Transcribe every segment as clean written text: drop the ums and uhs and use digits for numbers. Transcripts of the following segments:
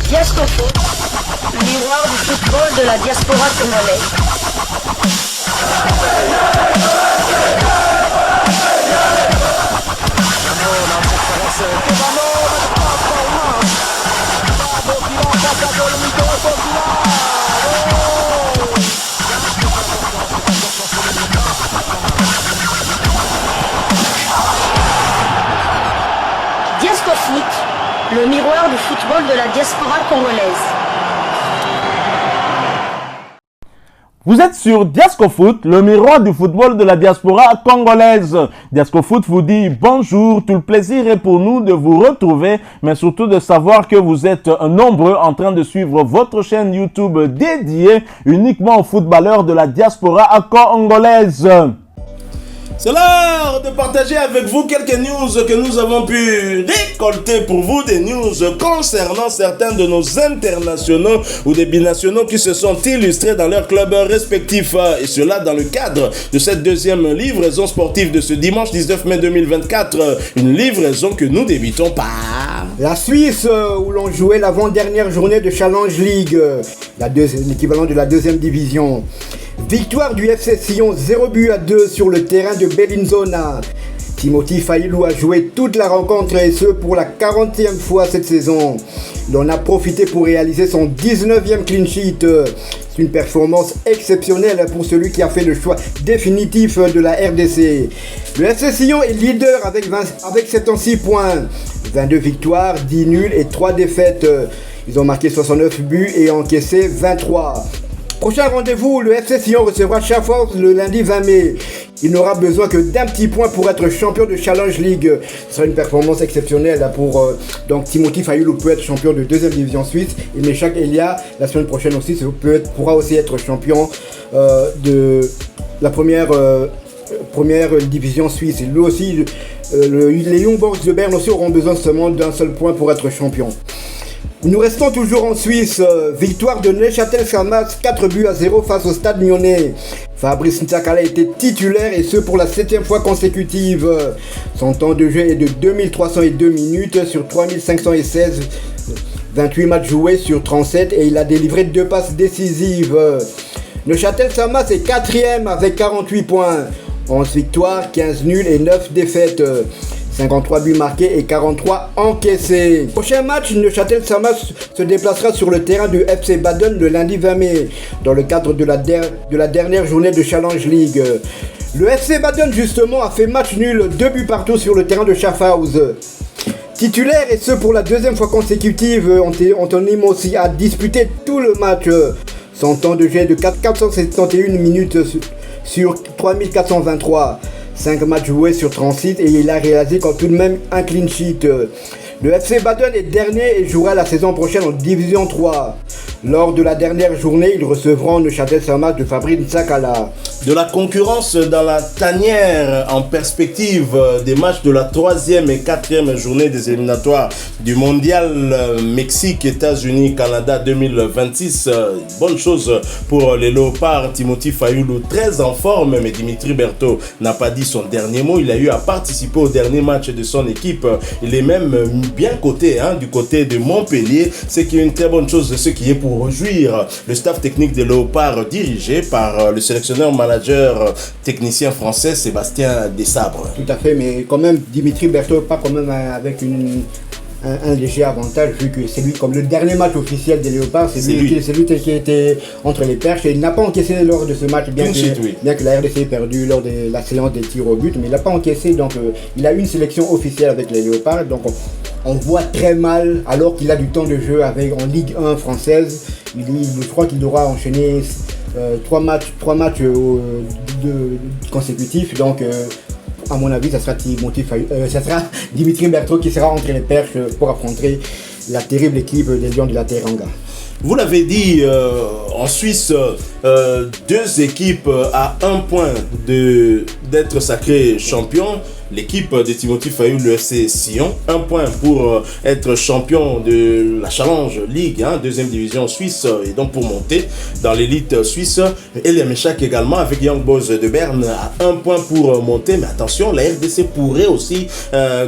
Diasco Foot, le miroir du football de la diaspora congolaise. Diasco Foot, le miroir du football de la diaspora congolaise. Vous êtes sur Diasco Foot, le miroir du football de la diaspora congolaise. Diasco Foot vous dit bonjour, tout le plaisir est pour nous de vous retrouver, mais surtout de savoir que vous êtes nombreux en train de suivre votre chaîne YouTube dédiée uniquement aux footballeurs de la diaspora congolaise. C'est l'heure de partager avec vous quelques news que nous avons pu récolter pour vous, des news concernant certains de nos internationaux ou des binationaux qui se sont illustrés dans leurs clubs respectifs, et cela dans le cadre de cette deuxième livraison sportive de ce dimanche 19 mai 2024, une livraison que nous débutons par la Suisse, où l'on jouait l'avant-dernière journée de Challenge League, l'équivalent de la deuxième division. Victoire du FC Sion 0-2 sur le terrain de Bellinzona. Timothy Fayulu a joué toute la rencontre et ce pour la 40e fois cette saison. L'on a profité pour réaliser son 19e clean sheet. C'est une performance exceptionnelle pour celui qui a fait le choix définitif de la RDC. Le FC Sion est leader avec 76 points. 22 victoires, 10 nuls et 3 défaites. Ils ont marqué 69 buts et encaissé 23. Prochain rendez-vous, le FC Sion recevra Schaffhausen le lundi 20 mai. Il n'aura besoin que d'un petit point pour être champion de Challenge League. Ce sera une performance exceptionnelle pour donc Timothy Fayulu peut être champion de deuxième division suisse. Et Meshak Elia la semaine prochaine aussi pourra aussi être champion de la première division suisse. Et lui aussi, les Young Boys de Berne aussi auront besoin seulement d'un seul point pour être champion. Nous restons toujours en Suisse. Victoire de Neuchâtel Xamax 4-0 face au Stade Lyonnais. Fabrice Ntsakala était titulaire et ce pour la 7e fois consécutive. Son temps de jeu est de 2302 minutes sur 3516. 28 matchs joués sur 37 et il a délivré 2 passes décisives. Neuchâtel Xamax est 4e avec 48 points. 11 victoires, 15 nuls et 9 défaites. 53 buts marqués et 43 encaissés. Prochain match, Neuchâtel Xamax se déplacera sur le terrain du FC Baden le lundi 20 mai, dans le cadre de la dernière journée de Challenge League. Le FC Baden justement a fait match nul, 2 buts partout sur le terrain de Schaffhausen. Titulaire et ce pour la deuxième fois consécutive, Anthony Mossi a disputé tout le match. Son temps de jeu est de 471 minutes sur 3423. 5 matchs joués sur 36 et il a réalisé tout de même un clean sheet. Le FC Baden est dernier et jouera la saison prochaine en Division 3. Lors de la dernière journée, ils recevront Neuchâtel Xamax de Fabrice Ntsakala. De la concurrence dans la tanière en perspective des matchs de la 3e et 4e journée des éliminatoires du mondial Mexique-États-Unis-Canada 2026. Bonne chose pour les Léopards. Timothy Fayulu très en forme, mais Dimitri Berthaud n'a pas dit son dernier mot. Il a eu à participer au dernier match de son équipe. Il est même bien coté du côté de Montpellier, ce qui est une très bonne chose, ce qui est pour réjouir le staff technique des Léopards dirigé par le sélectionneur manager technicien français Sébastien Desabre. Tout à fait, mais quand même Dimitri Berthaud pas quand même avec un léger avantage vu que c'est lui comme le dernier match officiel des Léopards, c'est lui qui était entre les perches et il n'a pas encaissé lors de ce match bien que la RDC ait perdu lors de la séance des tirs au but, mais il n'a pas encaissé donc il a une sélection officielle avec les Léopards donc on voit très mal alors qu'il a du temps de jeu en Ligue 1 française. Je crois qu'il aura enchaîné 3 matchs consécutifs donc à mon avis, ça sera Dimitri Berthaud qui sera entre les perches pour affronter la terrible équipe des Lions de la Teranga. Vous l'avez dit, en Suisse, 2 équipes à 1 point d'être sacrées champions. l'équipe de Timothy Fayulu, le FC Sion. 1 point pour être champion de la Challenge League, deuxième division suisse, et donc pour monter dans l'élite suisse. Et les Meshach également avec Young Boys de Berne à 1 point pour monter. Mais attention, la RDC pourrait aussi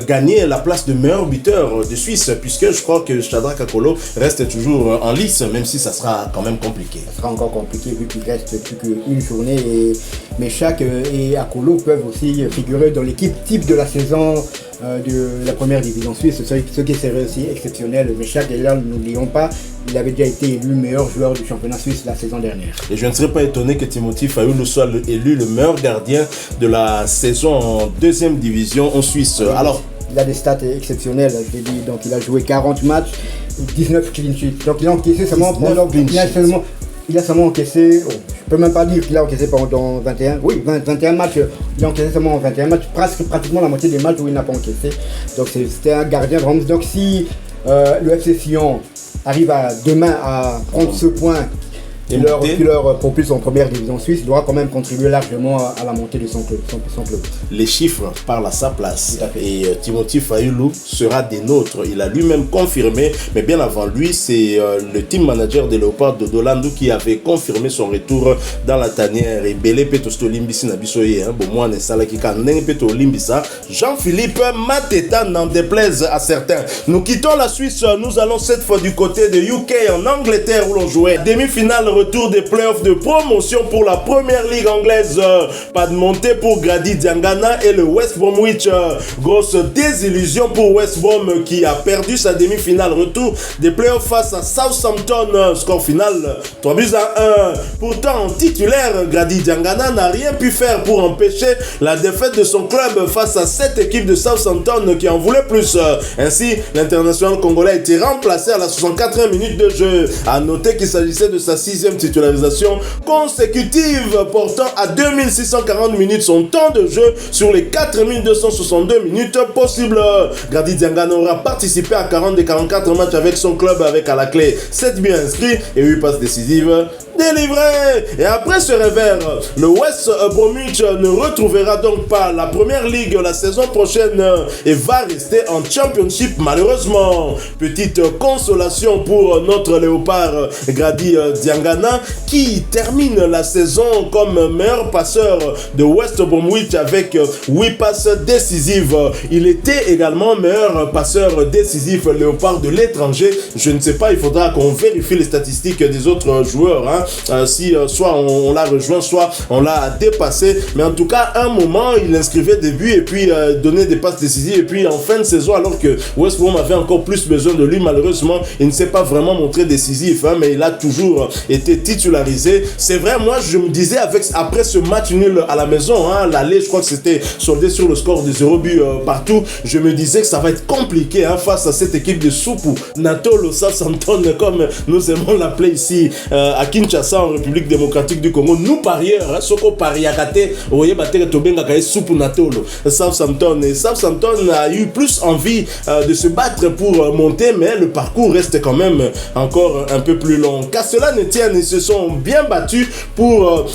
gagner la place de meilleur buteur de Suisse, puisque je crois que Shadrack Akolo reste toujours en lice, même si ça sera quand même compliqué. Ça sera encore compliqué vu qu'il reste plus qu'une journée et Meshach et Akolo peuvent aussi figurer dans l'équipe type de la saison de la première division suisse, ce qui serait aussi exceptionnel. Meshach, et là, n'oublions pas, il avait déjà été élu meilleur joueur du championnat suisse la saison dernière. Et je ne serais pas étonné que Timothy Fayulu soit élu le meilleur gardien de la saison en deuxième division en Suisse. Oui, alors, il a des stats exceptionnelles, je l'ai dit, donc il a joué 40 matchs, 19 clean sheets, donc il a encaissé seulement il a seulement encaissé, je ne peux même pas dire qu'il a encaissé pendant 21 matchs, il a encaissé seulement 21 matchs, pratiquement la moitié des matchs où il n'a pas encaissé. Donc c'était un gardien vraiment. Donc si le FC Sion arrive demain à prendre ce point qui leur propulse en première division suisse, doit quand même contribuer largement à la montée de son club. Les chiffres parlent à sa place. Et Timothy Fayulu sera des nôtres. Il a lui-même confirmé, mais bien avant lui, c'est le team manager de Léopard de Dolandou qui avait confirmé son retour dans la tanière. Et Belé Petosto Limbisi Nabisoye, Bomouane Salakika Nenpeto Limbisa, Jean-Philippe Mateta n'en déplaise à certains. Nous quittons la Suisse, nous allons cette fois du côté de UK en Angleterre où l'on jouait demi-finale retour des playoffs de promotion pour la première ligue anglaise. Pas de montée pour Grady Diangana et le West Bromwich. Grosse désillusion pour West Brom qui a perdu sa demi-finale retour des playoffs face à Southampton. Score final 3-1. Pourtant, titulaire, Grady Diangana n'a rien pu faire pour empêcher la défaite de son club face à cette équipe de Southampton qui en voulait plus. Ainsi, l'international congolais a été remplacé à la 64e minute de jeu. A noter qu'il s'agissait de sa 6e titularisation consécutive, portant à 2640 minutes son temps de jeu sur les 4262 minutes possibles. Grady Diangana aura participé à 40 des 44 matchs avec son club, avec à la clé 7 buts inscrits et 8 passes décisives délivrées. Et après ce revers, le West Bromwich ne retrouvera donc pas la première ligue la saison prochaine et va rester en Championship malheureusement. Petite consolation pour notre léopard Grady Diangana qui termine la saison comme meilleur passeur de West Bromwich avec 8 passes décisives. Il était également meilleur passeur décisif léopard de l'étranger. Je ne sais pas, il faudra qu'on vérifie les statistiques des autres joueurs. Si soit on l'a rejoint, soit on l'a dépassé. Mais en tout cas, à un moment, il inscrivait des buts et puis donnait des passes décisives. Et puis en fin de saison, alors que West Brom avait encore plus besoin de lui, malheureusement, il ne s'est pas vraiment montré décisif. Mais il a toujours été titularisé. C'est vrai, moi, je me disais après ce match nul à la maison, l'aller, je crois que c'était soldé sur le score de 0 but partout. Je me disais que ça va être compliqué face à cette équipe de Supu, Natolo, Southampton, comme nous aimons l'appeler ici à Kinshasa, en République démocratique du Congo. Nous parieurs, Soko Pariakate, Oye Batere Tobenga Kaye Supu Natolo, Southampton. Et Southampton a eu plus envie de se battre pour monter, mais le parcours reste quand même encore un peu plus long. Qu'à cela ne tienne, ils se sont bien battus pour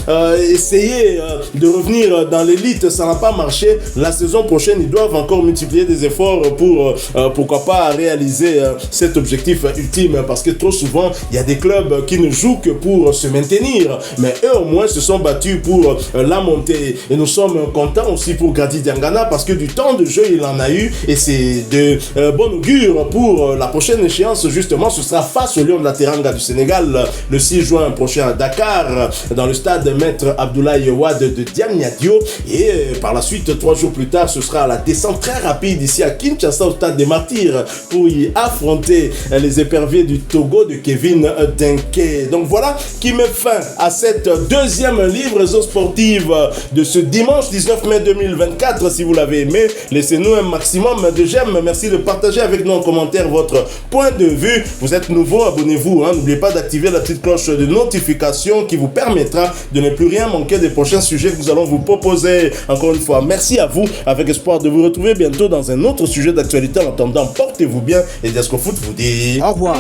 essayer de revenir dans l'élite. Ça n'a pas marché. La saison prochaine, ils doivent encore multiplier des efforts pour pourquoi pas réaliser cet objectif ultime, parce que trop souvent il y a des clubs qui ne jouent que pour se maintenir, mais eux au moins se sont battus pour la montée. Et nous sommes contents aussi pour Grady Diangana parce que du temps de jeu il en a eu et c'est de bon augure pour la prochaine échéance. Justement, ce sera face au Lion de la Teranga du Sénégal le 6 juin prochain à Dakar, dans le stade Maître Abdoulaye Wade de Diamniadio. Et par la suite, 3 jours plus tard, ce sera la descente très rapide ici à Kinshasa au stade des Martyrs pour y affronter les éperviers du Togo de Kevin Denke. Donc voilà qui met fin à cette deuxième livraison sportive de ce dimanche 19 mai 2024. Si vous l'avez aimé, laissez-nous un maximum de j'aime. Merci de partager avec nous en commentaire votre point de vue. Vous êtes nouveau, abonnez-vous. N'oubliez pas d'activer la petite cloche de notification qui vous permettra de ne plus rien manquer des prochains sujets que nous allons vous proposer. Encore une fois, merci à vous, avec espoir de vous retrouver bientôt dans un autre sujet d'actualité. En attendant, portez-vous bien et Diasco Foot vous dit au revoir.